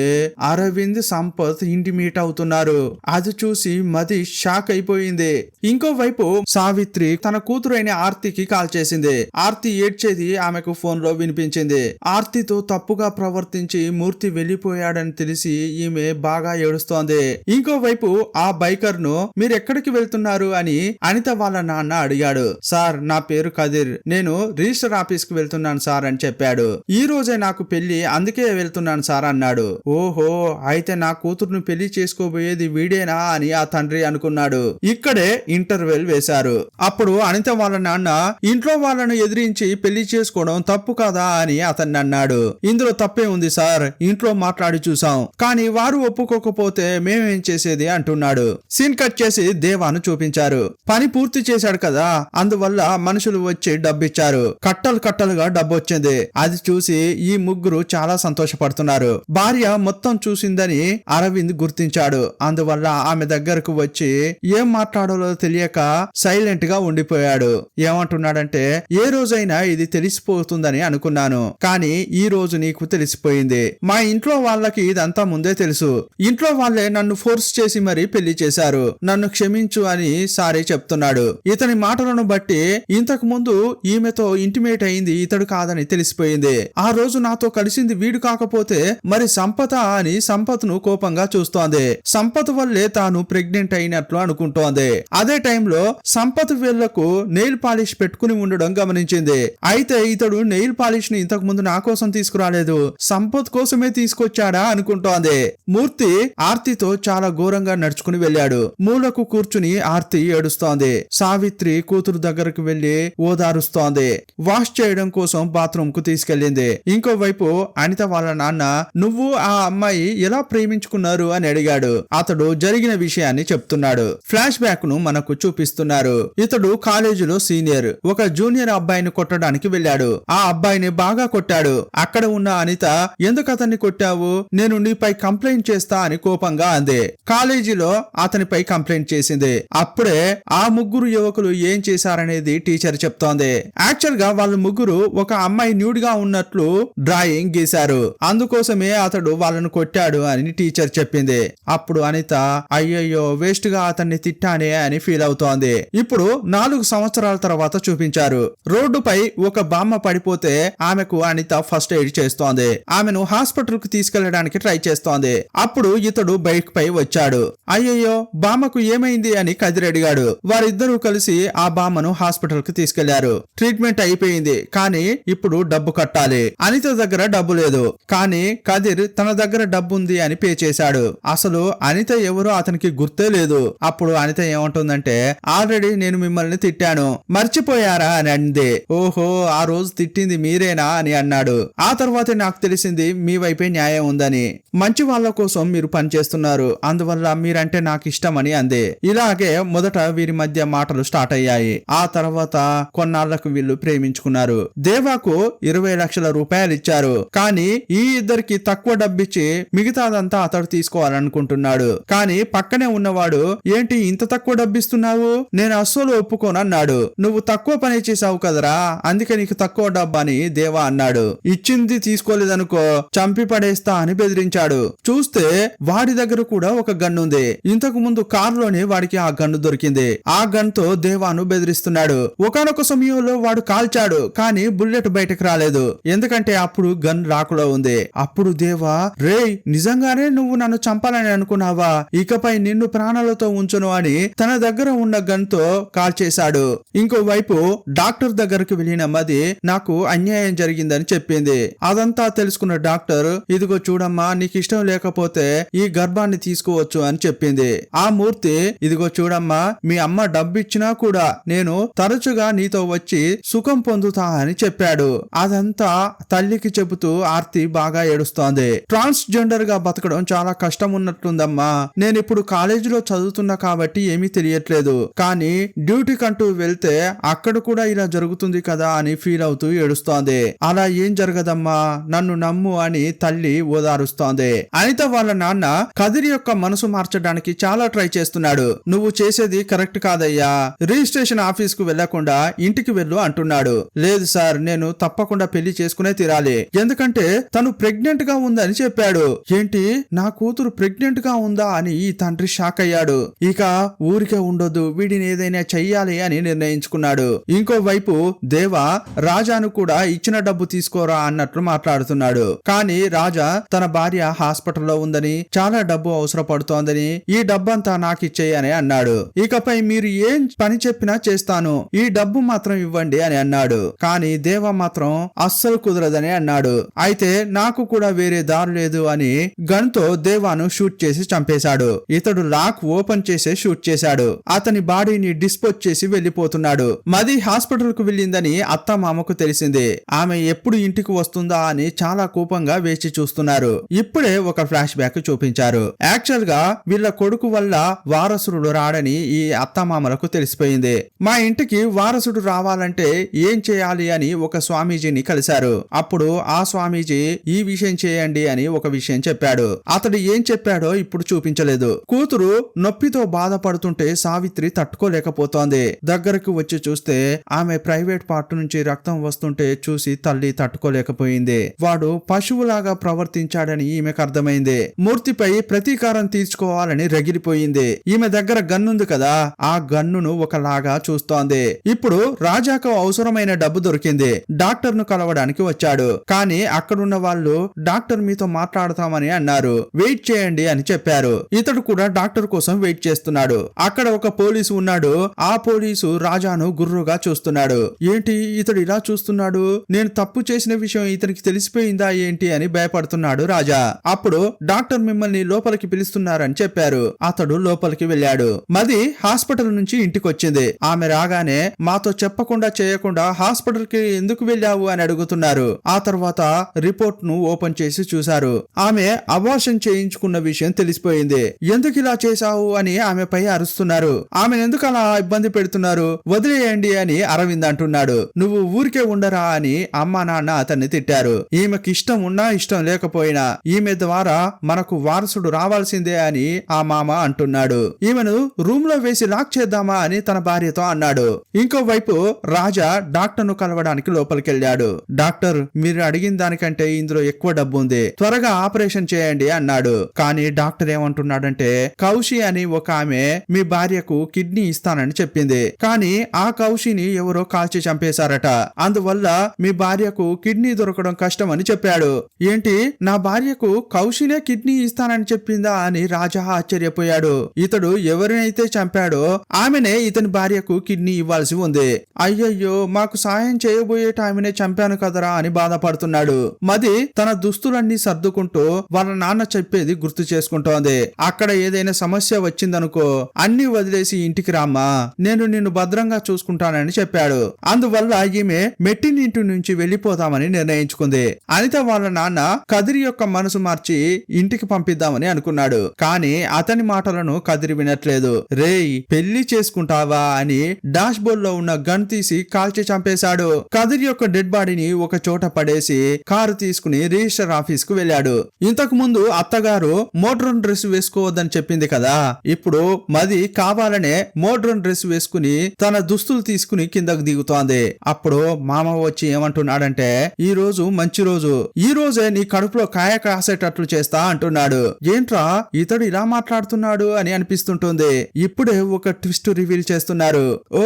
అరవింద్ సంపత్ ఇంటిమేట్ అవుతున్నారు. అది చూసి మది షాక్ అయిపోయింది. ఇంకోవైపు సావిత్రి తన కూతురైన ఆర్తికి కాల్ చేసింది. ఆర్తి ఏడ్చేది ఆమెకు ఫోన్ లో వినిపించింది. ఆర్తితో తప్పుగా ప్రవర్తించి మూర్తి వెళ్లిపోయాడని తెలిసి ఈమె బాగా ఏడుస్తోంది. ఇంకోవైపు ఆ బైకర్ ను మీరెక్కడికి వెళ్తున్నారు అని అనిత వాళ్ళ నాన్న అడిగాడు. సార్, నా పేరు కదిర్, నేను రిజిస్టర్ ఆఫీస్ కు వెళ్తున్నాను సార్ అని చెప్పాడు. ఈ రోజే నాకు పెళ్లి, అందుకే వెళ్తున్నాను సార్ అన్నాడు. ఓహో, అయితే నా కూతురును పెళ్లి చేసుకోబోయేది వీడేనా అని ఆ తండ్రి అనుకున్నాడు. ఇక్కడే ఇంటర్వెల్ వేశారు. అప్పుడు అనిత వాళ్ళ నాన్న ఇంట్లో వాళ్ళను ఎదిరించి పెళ్లి చేసుకోవడం తప్పు కాదా అని అతన్ని అన్నాడు. ఇందులో తప్పే ఉంది సార్, ఇంట్లో మాట్లాడి చూసాం, కానీ వారు ఒప్పుకోకపోతే మేమేం చేసేది అంటున్నాడు. సీన్ కట్ చేసి దేవాను చూపించారు. పని పూర్తి చేశాడు కదా, అందువల్ల మనుషులు వచ్చి డబ్బిచ్చారు. కట్టలు కట్టలుగా డబ్బు వచ్చింది. అది చూసి ఈ ముగ్గురు చాలా సంతోషపడుతున్నారు. భార్య మొత్తం చూసిందని అరవింద్ గుర్తించాడు. అందువల్ల ఆమె దగ్గరకు వచ్చి ఏం మాట్లాడాలో తెలియక సైలెంట్ గా ఉండిపోయాడు. ఏమంటున్నాడంటే, ఏ రోజైనా ఇది తెలిసిపోతుందని అనుకున్నాను, కానీ ఈ రోజు నీకు తెలిసిపోయింది. మా ఇంట్లో వాళ్ళకి ఇదంతా ముందే తెలుసు. ఇంట్లో వాళ్ళే నన్ను ఫోర్స్ చేసి మరీ పెళ్లి చేశారు. నన్ను క్షమించు అని సారీ చెప్తున్నాడు. ఇతని మాటలను బట్టి ఇంతకు ముందు ఈమెతో ఇంటిమేట్ అయింది ఇతడు కాదని తెలిసిపోయింది. ఆ రోజు నాతో కలిసింది వీడు కాకపోతే మరి సంపత అని సంపత్ ను కోపంగా చూస్తోంది. సంపత్ వల్లే తాను ప్రెగ్నెంట్ అయినట్లు అనుకుంటోంది. అదే టైంలో సంపత్ వేళ్లకు నెయిల్ పాలిష్ పెట్టుకుని ఉండడం గమనించింది. అయితే ఇతడు నెయిల్ పాలిష్ ని ఇంతకు ముందు నా కోసం తీసుకురాలేదు, సంపత్ కోసమే తీసుకొచ్చాడా అనుకుంటోంది. మూర్తి ఆర్తితో చాలా ఘోరంగా నడుచుకుని వెళ్ళాడు. మూలకు కూర్చుని ఆర్తి ఏడుస్తోంది. సావిత్రి కూతురు దగ్గరకు వెళ్లి ఓదారుస్తోంది. వాష్ చేయడం కోసం బాత్రూమ్ కు తీసుకెళ్లింది. ఇంకోవైపు అనిత వాళ్ళ నాన్న నువ్వు ఆ అమ్మాయి ఎలా ప్రేమించుకున్నారు అని అడిగాడు. అతడు జరిగిన విషయాన్ని చెప్తున్నాడు. ఫ్లాష్ బ్యాక్ ను మనకు చూపిస్తున్నారు. ఇతడు కాలేజీలో సీనియర్. ఒక జూనియర్ అబ్బాయిని కొట్టడానికి వెళ్ళాడు. ఆ అబ్బాయిని బాగా కొట్టాడు. అక్కడ ఉన్న అనిత ఎందుకు అతన్ని కొట్టావు, నేను నీపై కంప్లైంట్ చేస్తా అని కోపంగా అంది. కాలేజీలో అతనిపై కంప్లైంట్ చేసింది. అప్పుడే ఆ ముగ్గురు యువకులు ఏం చేశారనేది టీచర్ చెప్తోంది. యాక్చువల్ గా వాళ్ళు ముగ్గురు ఒక అమ్మాయి న్యూడ్ గా ఉన్నట్లు డ్రాయింగ్ గీశారు, అందుకోసమే అతడు వాళ్ళను కొట్టాడు అని టీచర్ చెప్పింది. అప్పుడు అనిత అయ్యయ్యో వేస్ట్ గా అతన్ని తిట్టానే అని ఫీల్ అవుతోంది. ఇప్పుడు 4 సంవత్సరాల తర్వాత చూపించారు. రోడ్డుపై ఒక బామ్మ పడిపోతే ఆమెకు అనిత ఫస్ట్ ఎయిడ్ చేస్తోంది. ఆమెను హాస్పిటల్ కు తీసుకెళ్లడానికి ట్రై చేస్తోంది. అప్పుడు ఇతడు బైక్ పై వచ్చాడు. అయ్యయ్యో బామ్మకు ఏమైంది అని కదిర్ అడిగాడు. వారిద్దరూ కలిసి ఆ బామ్మను హాస్పిటల్ కు తీసుకెళ్లారు. ట్రీట్మెంట్ అయిపోయింది, కానీ ఇప్పుడు డబ్బు కట్టాలి. అనిత దగ్గర డబ్బు లేదు, కానీ కదిర్ తన దగ్గర డబ్బు ఉంది అని పే చేశాడు. అసలు అనిత ఎవరో అతనికి గుర్తే లేదు. అప్పుడు అనిత ఏమంటుందంటే ఆల్రెడీ నేను మిమ్మల్ని తిట్టాను, మర్చిపోయారా అని అంది. ఓహో ఆ రోజు తిట్టింది మీరేనా అని అన్నాడు. ఆ తర్వాతే నాకు తెలిసింది మీ వైపే న్యాయం ఉందని, మంచి వాళ్ళ కోసం మీరు పనిచేస్తున్నారు, అందువల్ల మీరంటే నాకు ఇష్టమని అంది. ఇలాగే మొదట వీరి మధ్య మాటలు స్టార్ట్ అయ్యాయి. ఆ తర్వాత కొన్నాళ్లకు వీళ్ళు ప్రేమించుకున్నారు. దేవాకు 20 లక్షల రూపాయలు ఇచ్చారు, కానీ ఈ ఇద్దరికి తక్కువ డబ్బిచ్చి మిగతాదంతా అతడు తీసుకోవాలనుకుంటున్నాడు. కానీ పక్కనే ఉన్నవాడు ఏంటి ఇంత తక్కువ డబ్బిస్తున్నావు, నేను అస్సలు ఒప్పుకోనన్నాడు. నువ్వు తక్కువ పని చేసావు కదరా, అందుకే నీకు తక్కువ డబ్బని దేవా అన్నాడు. ఇచ్చింది తీసుకోలేదనుకో చంపి పడేస్తా అని బెదిరించాడు. చూస్తే వాడి దగ్గర కూడా ఒక గన్ ఉంది. ఇంతకు ముందు కారులోనే వాడికి ఆ గన్ను దొరికింది. ఆ గన్ తో దేవాను బెదిరిస్తున్నాడు. ఒకానొక సమయంలో వాడు కాల్చాడు, కానీ బుల్లెట్ బయటకు రాలేదు, ఎందుకంటే అప్పుడు గన్ రాకులో ఉంది. అప్పుడు దేవా రేయ్ నిజంగానే నువ్వు నన్ను చంపాలని అనుకున్నావా, ఇకపై నిన్ను ప్రాణాలతో ఉంచును అని తన దగ్గర ఉన్న గన్ తో కాల్చేశాడు. ఇంకోవైపు డాక్టర్ దగ్గరకు వెళ్ళిన మది నాకు అన్యాయం జరిగిందని చెప్పింది. అదంతా తెలుసుకున్న డాక్టర్ ఇదిగో చూడమ్మా, నీకు ఇష్టం లేకపోతే ఈ గర్భాన్ని తీసుకోవచ్చు అని చెప్పింది. ఆ మూర్తి ఇదిగో చూడమ్మా, మీ అమ్మ డబ్బిచ్చినా కూడా నేను తరచుగా నీతో వచ్చి సుఖం పొందుతా అని చెప్పాడు. అదంతా తల్లికి చెబుతూ ఆర్తి బాగా ఏడుస్తోంది. ట్రాన్స్జెండర్ గా బతకడం చాలా కష్టం ఉన్నట్లుందమ్మా. నేను ఇప్పుడు కాలేజీలో చదువుతున్నా కాబట్టి ఏమీ తెలియట్లేదు, కానీ డ్యూటీ కంటూ వెళ్తే అక్కడ కూడా ఇలా జరుగుతుంది కదా అని ఫీల్ అవుతూ ఏడుస్తోంది. అలా ఏం జరగదమ్మా, నన్ను నమ్ము అని తల్లి ఓదారుస్తోంది. అనిత వాళ్ళ నాన్న కదిరి యొక్క మనసు మార్చడానికి చాలా ట్రై చేస్తున్నాడు. నువ్వు చేసేది కరెక్ట్ కాదయ్యా, రిజిస్ట్రేషన్ ఆఫీస్ కు వెళ్లకుండా ఇంటికి వెళ్ళు అంటున్నాడు. లేదు సార్, నేను తప్పకుండా పెళ్లి చేసుకునే తీరాలి, ఎందుకంటే తను ప్రెగ్నెంట్ గా ఉందని చెప్పాడు. ఏంటి నా కూతురు ప్రెగ్నెంట్ గా ఉందా అని ఈ తండ్రి షాక్ అయ్యాడు. ఇక ఊరికే ఉండొద్దు, వీడిని ఏదైనా చెయ్యాలి అని నిర్ణయించుకున్నాడు. ఇంకోవైపు దేవా రాజాను కూడా ఇచ్చిన డబ్బు తీసుకోరా అన్నట్లు మాట్లాడుతున్నాడు. కానీ రాజా తన భార్య హాస్పిటల్లో ఉందని, చాలా డబ్బు అవసరపడుతోందని, ఈ డబ్బంతా నాకిచ్చేయని అన్నాడు. ఇకపై మీరు ఏం పని చెప్పినా చేస్తాను, ఈ డబ్బు మాత్రం ఇవ్వండి అని అన్నాడు. కానీ దేవా మాత్రం అస్సలు కుదరదని అన్నాడు. అయితే నాకు కూడా వేరే దారి లేదు అని గన్ తో దేవాను షూట్ చేసి చంపేశాడు. ఇతడు లాక్ ఓపెన్ చేసి షూట్ చేశాడు. అతని బాడీని డిస్పోజ్ చేసి వెళ్లిపోతున్నాడు. మది హాస్పిటల్ కు వెళ్ళిందని అత్త మామకు తెలిసింది. ఆమె ఎప్పుడు ఇంటికి వస్తుందా అని చాలా కోపంగా వేచి చూస్తున్నారు. ఇప్పుడే ఒక ఫ్లాష్ బ్యాక్ చూపించారు. యాక్చువల్ గా వీళ్ళ కొడుకు వల్ల వారసుడు రాడని ఈ అత్తమామలకు తెలిసిపోయింది. మా ఇంటికి వారసుడు రావాలంటే ఏం చేయాలి అని ఒక స్వామీజీని కలిశారు. అప్పుడు ఆ స్వామీజీ ఈ విషయం చేయండి అని ఒక విషయం చెప్పాడు. అతడు ఏం చెప్పాడో ఇప్పుడు చూపించలేదు. కూతురు నొప్పితో బాధపడుతుంటే సావిత్రి తట్టుకోలేకపోతోంది. దగ్గరకు వచ్చి చూస్తే ఆమె ప్రైవేట్ పార్ట్ నుంచి రక్తం వస్తుంటే చూసి తల్లి తట్టుకోలేకపోయింది. వాడు పశువులాగా ప్రవర్తించాడని ఈమెకు అర్థమైంది. మూర్తిపై ప్రతీకారం తీర్చుకోవాలని రగిలిపోయింది. ఈమె దగ్గర గన్నుంది కదా, ఆ గన్నును ఒకలాగా చూస్తోంది. ఇప్పుడు రాజాకు అవసరమైన డబ్బు దొరికింది. డాక్టర్ ను కలవడానికి వచ్చాడు. కానీ అక్కడున్న వాళ్ళు డాక్టర్ మీతో మాట్లాడతామని అన్నారు, వెయిట్ చేయండి అని చెప్పారు. ఇతడు కూడా డాక్టర్ కోసం వెయిట్ చేస్తున్నాడు. అక్కడ ఒక పోలీసు ఉన్నాడు. ఆ పోలీసు రాజాను గుర్రుగా చూస్తున్నాడు. ఏంటి ఇతడు ఇలా చూస్తున్నాడు, నేను తప్పు చేసిన విషయం ఇతనికి తెలిసిపోయిందా ఏంటి అని భయపడుతున్నాడు రాజా. అప్పుడు డాక్టర్ మిమ్మల్ని లోపలికి పిలుస్తున్నారని చెప్పారు. అతడు లోపలికి వెళ్ళాడు. మది హాస్పిటల్ నుంచి ఇంటికి వచ్చింది. ఆమె రాగానే మాతో చెప్పకుండా చేయకుండా హాస్పిటల్ కి ఎందుకు వెళ్ళావు అని అడుగుతున్నారు. ఆ తర్వాత రిపోర్ట్ ను ఓపెన్ చేసి చూశారు. ఆమె అబార్షన్ చేయించుకున్న విషయం తెలిసిపోయింది. ఎందుకు ఇలా చేశావు అని ఆమెపై అరుస్తున్నారు. ఆమెను ఎందుకు అలా ఇబ్బంది పెడుతున్నారు, వదిలేయండి అని అరవింద్ అంటున్నాడు. నువ్వు ఊరికే ఉండరా అని అమ్మా నాన్న అతన్ని తిట్టారు. ఈమెకి ఇష్టం ఉన్నా ఇష్టం లేకపోయినా ఈమె ఈమె ద్వారా మనకు వారసుడు రావాల్సిందే అని ఆ మామ అంటున్నాడు. ఈమెను రూమ్ లో వేసి లాక్ చేద్దామా అని తన భార్యతో అన్నాడు. ఇంకోవైపు రాజా డాక్టర్ ను కలవడానికి లోపలికెళ్ళాడు. డాక్టర్, మీరు అడిగిన దానికంటే ఇందులో ఎక్కువ డబ్బు ఉంది, త్వరగా ఆపరేషన్ చేయండి అన్నాడు. కానీ డాక్టర్ ఏమంటున్నాడంటే, కౌశి అని ఒక ఆమె మీ భార్యకు కిడ్నీ ఇస్తానని చెప్పింది, కానీ ఆ కౌశిని ఎవరో కాల్చి చంపేశారట, అందువల్ల మీ భార్యకు కిడ్నీ దొరకడం కష్టం అని చెప్పాడు. ఏంటి, నా భార్యకు కౌశినే కిడ్నీ ఇస్తానని చెప్పిందా అని రాజా ఆశ్చర్యపోయాడు. ఇతడు ఎవరినైతే చంపాడో ఆమెనే ఇతని భార్యకు కిడ్నీ ఇవ్వాల్సి ఉంది. అయ్యయ్యో, మాకు సాయం చేయబోయేట ఆమెనే చంపాను కదరా అని బాధపడుతున్నాడు. మది తన దుస్తులన్నీ సర్దుకుంటూ వాళ్ళ నాన్న చెప్పేది గుర్తు చేసుకుంటోంది. అక్కడ ఏదైనా సమస్య వచ్చిందనుకో అన్ని వదిలేసి ఇంటికి రామ్మా, నేను నిన్ను భద్రంగా చూసుకుంటానని చెప్పాడు. అందువల్ల ఈమె మెట్టినింటి నుంచి వెళ్లిపోదామని నిర్ణయించుకుంది. అనిత వాళ్ళ నాన్న కదిరి యొక్క మనసు మార్చి ఇంటికి పంపిద్దామని అనుకున్నాడు. కానీ అతని మాటలను కదిరి వినట్లేదు. రేయ్, పెళ్లి చేసుకుంటావా అని డాష్ బోర్డ్ లో ఉన్న గన్ తీసి కాల్చి చంపేశాడు. కదిరి యొక్క డెడ్ బాడీని ఒక చోట పడేసి కారు తీసుకుని రిజిస్టర్ ఆఫీస్ కు వెళ్ళాడు. ఇంతకు ముందు అత్తగారు మోడ్రన్ డ్రెస్ వేసుకోవద్దని చెప్పింది కదా, ఇప్పుడు మది కావాలనే మోడ్రన్ డ్రెస్ వేసుకుని తన దుస్తులు తీసుకుని కిందకు దిగుతోంది. అప్పుడు మామ వచ్చి ఏమంటున్నాడంటే, ఈ రోజు మంచి రోజు, ఈ రోజే నీ కడుపులో కాయ కాసేటట్లు చేస్తా అంటున్నాడు. ఏంట్రా ఇతడు ఇలా మాట్లాడుతున్నాడు అని అనిపిస్తుంటుంది. ఇప్పుడే ఒక ట్విస్ట్ రివీల్ చేస్తున్నారు. ఓ,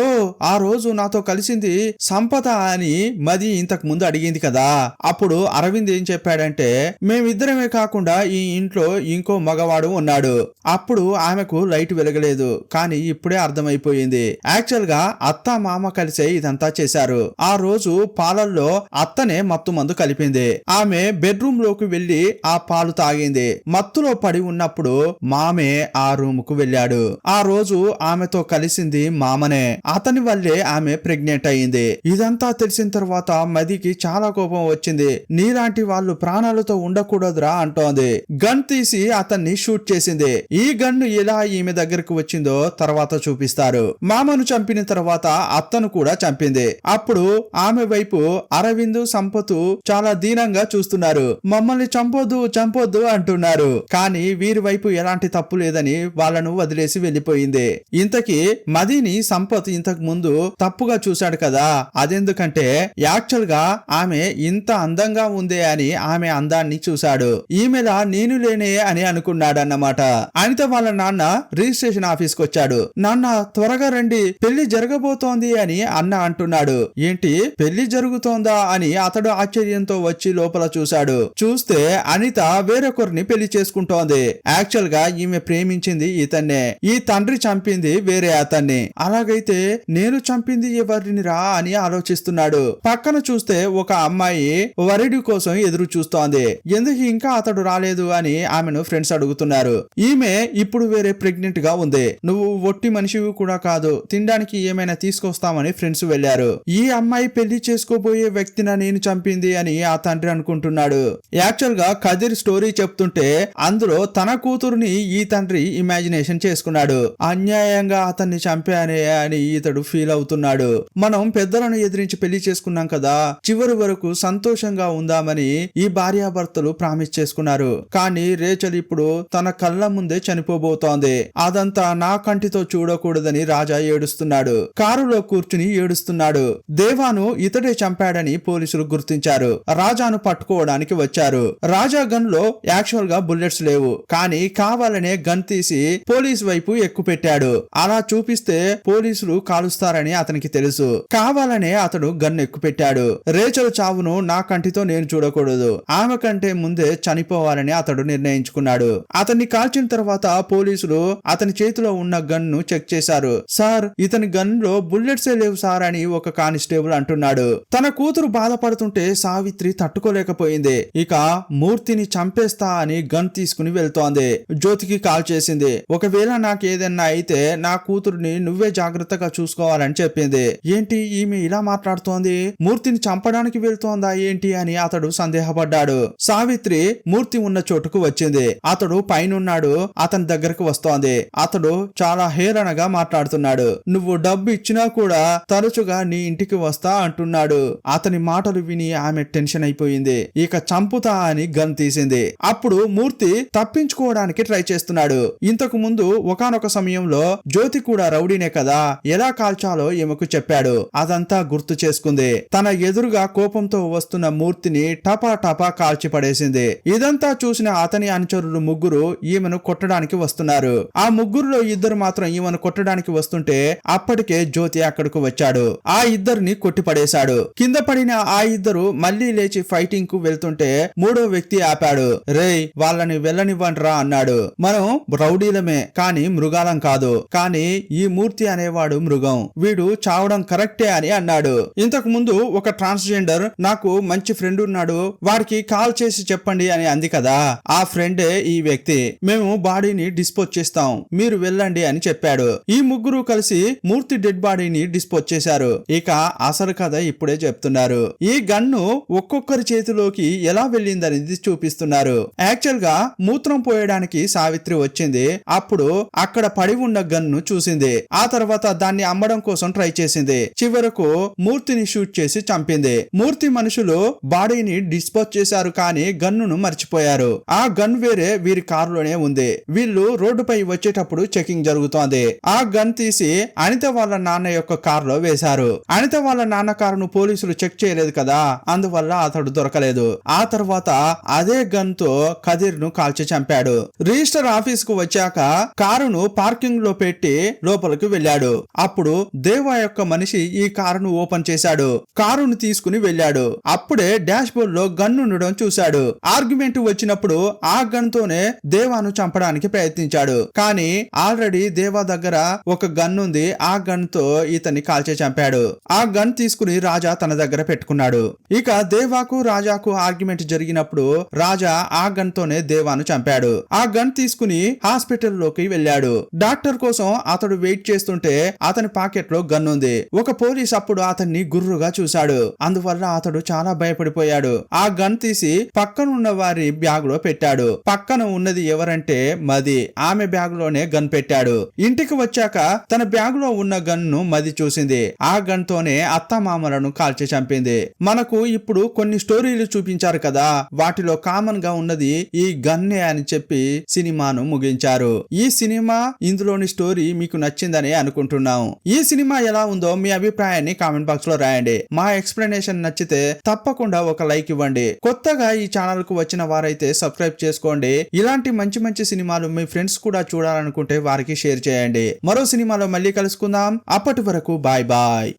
ఆ రోజు నాతో కలిసింది సంపద అని మది ఇంతకు ముందు అడిగింది కదా, అప్పుడు అరవింద్ ఏం చెప్పాడంటే, మేమిద్దరమే కాకుండా ఈ ఇంట్లో ఇంకో మగవాడు ఉన్నాడు. అప్పుడు ఆమెకు లైట్ వెలగలేదు, కానీ ఇప్పుడే అర్థమైపోయింది. యాక్చువల్ గా అత్త మామ కలిసే ఇదంతా చేశారు. ఆ రోజు పాలల్లో అత్తనే మత్తు మందు కలిపింది. ఆమె బెడ్రూమ్ లోకి వెళ్లి ఆ పాలు తాగింది. మత్తులో పడి ఉన్నప్పుడు మామే ఆ రూమ్ కు వెళ్ళాడు. ఆ రోజు ఆమెతో కలిసింది మామనే. అతని వల్లే ఆమె ప్రెగ్నెంట్ అయింది. ఇదంతా తెలిసిన తర్వాత మదికి చాలా కోపం వచ్చింది. నీలాంటి వాళ్ళు ప్రాణాలతో ఉండకూడదురా అంటోంది. గన్ తీసి అతన్ని షూట్ చేసింది. ఈ గన్ను ఎలా ఈమె దగ్గరకు వచ్చిందో తర్వాత చూపిస్తారు. మామను చంపిన తర్వాత అత్తను కూడా చంపింది. అప్పుడు ఆమె వైపు అరవింద్, సంపత్ చాలా దీనంగా చూస్తున్నారు. మమ్మల్ని చంపొద్దు చంపొద్దు అంటున్నారు. కానీ వీరి వైపు ఎలాంటి తప్పు లేదని వాళ్ళను వదిలేసి వెళ్లిపోయింది. ఇంతకీ మదిని సంపత్ ఇంతకు ముందు తప్పుగా చూశాడు కదా, అదెందుకంటే యాక్చువల్ గా ఆమె ఇంత అందంగా ఉందే అని ఆమె అందాన్ని చూశాడు. ఈమెలా నేను లేనే అని అనుకున్నాడన్నమాట. అనిత వాళ్ళ నాన్న రిజిస్ట్రేషన్ ఆఫీస్ కు వచ్చాడు. నాన్న త్వరగా రండి, పెళ్లి జరగబోతోంది అని అన్న అంటున్నాడు. ఏంటి, పెళ్లి జరుగుతోందా అని అతడు ఆశ్చర్యంతో వచ్చి లోపల చూశాడు. చూస్తే అనిత వేరొకరిని పెళ్లి చేసుకుంటోంది. యాక్చువల్ గా ఈమె ప్రేమించింది ఇతన్నే, ఈ తండ్రి చంపింది వేరే అతన్ని. అలాగైతే నేను చంపింది ఎవరిని రా అని ఆలోచిస్తున్నాడు. పక్కన చూస్తే ఒక అమ్మాయి వరుడి కోసం ఎదురు చూస్తోంది. ఎందుకు ఇంకా అతడు రాలేదు అని ఆమెను ఫ్రెండ్స్ అడుగుతున్నారు. ఈమె ఇప్పుడు వేరే ప్రెగ్నెంట్ గా ఉంది. నువ్వు ఒట్టి మనిషివి కూడా కాదు, తినడానికి ఏమైనా తీసుకొస్తామని ఫ్రెండ్స్ వెళ్లారు. ఈ అమ్మాయి పెళ్లి చేసుకోబోయే వ్యక్తిన నేను చంపింది అని ఆ తండ్రి అనుకుంటున్నాడు. యాక్చువల్ గా కదిర్ స్టోరీ చెప్తుంటే అందులో తన కూతురుని ఈ తండ్రి ఇమాజినేషన్ చేసుకున్నాడు. అన్యాయంగా అతన్ని చంపానే అని ఇతడు ఫీల్ అవుతున్నాడు. మనం పెద్దలను ఎదిరించి పెళ్లి చేసుకున్నాం కదా, చివరి వరకు సంతోషంగా ఉందామని ఈ భార్యాభర్తలు ప్రామిస్ చేసుకున్నారు. కానీ రేచల్ ఇప్పుడు తన కళ్ళ ముందే చనిపోబోతోంది. అదంతా నా కంటితో చూడకూడదని రాజా ఏడుస్తున్నాడు. కారులో కూర్చుని ఏడుస్తున్నాడు. దేవాను ఇతడే చంపాడని పోలీసులు గుర్తించారు. రాజాను పట్టుకోవడానికి వచ్చారు. రాజా గన్ లో యాక్చువల్ గా బుల్లెట్స్ లేవు, కానీ కావాలనే గన్ తీసి పోలీస్ వైపు ఎక్కుపెట్టాడు. అలా చూపిస్తే పోలీసులు కాలుస్తారని అతనికి తెలుసు. కావాలనే అతడు గన్ ఎక్కుపెట్టాడు. రేచల్ చావును నా కంటితో నేను చూడకూడదు, ఆమె కంటే ముందే చనిపోవాలని అతడు నిర్ణయించుకున్నాడు. అతన్ని కాల్చిన తర్వాత పోలీసులు అతని చేతిలో ఉన్న గన్ ను చెక్ చేశారు. సార్, ఇతని గన్ లో బుల్లెట్సే లేవు సార్ అని ఒక కానిస్టేబుల్ అంటున్నాడు. తన కూతురు బాధపడుతుంటే సావిత్రి తట్టుకోలేకపోయింది. ఇక మూర్తిని చంపేస్తా అని గన్ తీసుకుని వెళ్తోంది. జ్యోతికి కాల్ చేసింది. ఒకవేళ నాకు ఏదన్నా అయితే నా కూతురుని నువ్వే జాగ్రత్తగా చూసుకోవాలని చెప్పింది. ఏంటి ఈమె ఇలా మాట్లాడుతోంది, మూర్తిని చంపడానికి వెళ్తోందా ఏంటి అని అతడు సందేహపడ్డాడు. సావిత్రి మూర్తి ఉన్న చోటుకు వచ్చింది. అతడు పైనున్నాడు. అతని దగ్గరకు వస్తోంది. అతడు చాలా హేళనగా మాట్లాడుతున్నాడు. నువ్వు డబ్బు ఇచ్చినా కూడా తరచుగా నీ ఇంటికి వస్తా అంటున్నాడు. అతని మాటలు విని ఆమె టెన్షన్ అయిపోయింది. ఇక చంపుతా అని గన్ తీసింది. తీసింది. అప్పుడు మూర్తి తప్పించుకోవడానికి ట్రై చేస్తున్నాడు. ఇంతకు ముందు ఒకానొక సమయంలో జ్యోతి కూడా రౌడీనే కదా, ఎలా కాల్చాలో ఈమెకు చెప్పాడు. అదంతా గుర్తు చేసుకుంది. తన ఎదురుగా కోపంతో వస్తున్న మూర్తిని టపా టపా కాల్చి పడేసింది. ఇదంతా చూసిన అతని అనుచరులు ముగ్గురు ఈమెను కొట్టడానికి వస్తున్నారు. ఆ ముగ్గురులో ఇద్దరు మాత్రం ఈమెను కొట్టడానికి వస్తుంటే అప్పటికే జ్యోతి అక్కడకు వచ్చాడు. ఆ ఇద్దరిని కొట్టి పడేశాడు. కింద పడిన ఆ ఇద్దరు మళ్లీ లేచి ఫైటింగ్ కు వెళ్తుంటే మూడో వ్యక్తి ఆపాడు. రేయ్, వాళ్ళని వెళ్ళనివ్వండ్రా అన్నాడు. మనం రౌడీలమే కానీ మృగాలం కాదు. కానీ ఈ మూర్తి అనేవాడు మృగం. వీడు చావడం కరెక్టే అని అన్నాడు. ఇంతకు ముందు ఒక ట్రాన్స్జెండర్ నాకు మంచి ఫ్రెండ్ ఉన్నాడు, వాడికి కాల్ చేసి చెప్పండి అని అంది కదా, ఆ ఫ్రెండే ఈ వ్యక్తి. మేము బాడీని డిస్పోజ్ చేస్తాం, మీరు వెళ్ళండి అని చెప్పాడు. ఈ ముగ్గురు కలిసి మూర్తి డెడ్ బాడీని డిస్పోజ్ చేశారు. ఇక అసలు కథ ఇప్పుడే చెప్తున్నారు. ఈ గన్ను ఒక్కొక్కరి చేతిలోకి ఎలా వెళ్ళిందనేది చూపిస్తున్నారు. యాక్చువల్ గా మూత్రం పోయడానికి సావిత్రి వచ్చింది. అప్పుడు అక్కడ పడి ఉన్న గన్ను చూసింది. ఆ తర్వాత దాన్ని అమ్మడం కోసం ట్రై చేసింది. చివరకు మూర్తిని షూట్ చేసి చంపింది. మూర్తి మనుషులు బాడీని డిస్పోజ్ చేశారు కానీ గన్నును మర్చిపోయారు. ఆ గన్ వేరే వీరి కారులోనే ఉంది. వీళ్ళు రోడ్డుపై వచ్చేటప్పుడు చెకింగ్ జరుగుతోంది. ఆ గన్ తీసి అనిత వాళ్ళ నాన్న యొక్క కారులో వేశారు. అనిత వాళ్ళ నాన్న కారును పోలీసులు చెక్ చేయలేదు కదా, అందువల్ల అతడు దొరకలేదు. ఆ తర్వాత అదే గన్ తో కదీర్ ను కాల్చి చంపాడు. రిజిస్టర్ ఆఫీస్ కు వచ్చాక కారును పార్కింగ్ లో పెట్టి లోపలికి వెళ్ళాడు. అప్పుడు దేవా యొక్క మనిషి ఈ కారును ఓపెన్ చేశాడు. కారును తీసుకుని వెళ్ళాడు. అప్పుడే డాష్ బోర్డ్ లో గన్ ఉండడం చూశాడు. ఆర్గ్యుమెంట్ వచ్చినప్పుడు ఆ గన్ తోనే దేవాను చంపడానికి ప్రయత్నించాడు. కానీ ఆల్రెడీ దేవా దగ్గర ఒక గన్ ఉంది. ఆ గన్ తో ఇతన్ని కాల్చి చంపాడు. ఆ గన్ తీసుకుని రాజా తన దగ్గర పెట్టుకున్నాడు. ఇక దేవాకు రాజాకు ఆర్గ్యుమెంట్ జరిగినప్పుడు రాజా ఆ గన్ తోనే దేవాను చంపాడు. ఆ గన్ తీసుకుని హాస్పిటల్ లోకి వెళ్ళాడు. డాక్టర్ కోసం అతడు వెయిట్ చేస్తుంటే అతని పాకెట్ లో గన్ ఉంది. ఒక పోలీస్ అప్పుడు అతన్ని గుర్రుగా చూశాడు. అందువల్ల అతడు చాలా భయపడిపోయాడు. ఆ గన్ తీసి పక్కనున్న వారి బ్యాగ్ లో పెట్టాడు. పక్కన ఉన్నది ఎవరంటే మది. ఆమె బ్యాగ్ లోనే గన్ పెట్టాడు. ఇంటికి వచ్చాక తన బ్యాగ్ లో ఉన్న గన్ ను మది చూసింది. ఆ గన్ తోనే అత్తమామలను కాల్చి చంపింది. మనకు ఇప్పుడు కొన్ని స్టోరీలు చూపించారు కదా, వాటిలో కామన్ గా ఉన్నది ఈ గన్నే అని చెప్పి సినిమాను ముగించారు. ఈ సినిమా ఇందులోని స్టోరీ మీకు నచ్చిందని అనుకుంటున్నాం. ఈ సినిమా ఎలా ఉందో మీ అభిప్రాయాన్ని కామెంట్ బాక్స్ లో రాయండి. మా ఎక్స్ప్లెనేషన్ నచ్చితే తప్పకుండా ఒక లైక్ ఇవ్వండి. కొత్తగా ఈ ఛానల్ కు వచ్చిన వారైతే సబ్స్క్రైబ్ చేసుకోండి. ఇలాంటి మంచి మంచి సినిమాలు మీ ఫ్రెండ్స్ కూడా చూడాలనుకుంటే వారికి షేర్ చేయండి. మరో సినిమాలో మళ్ళీ కలుసుకుందాం. అప్పటి వరకు బాయ్ బాయ్.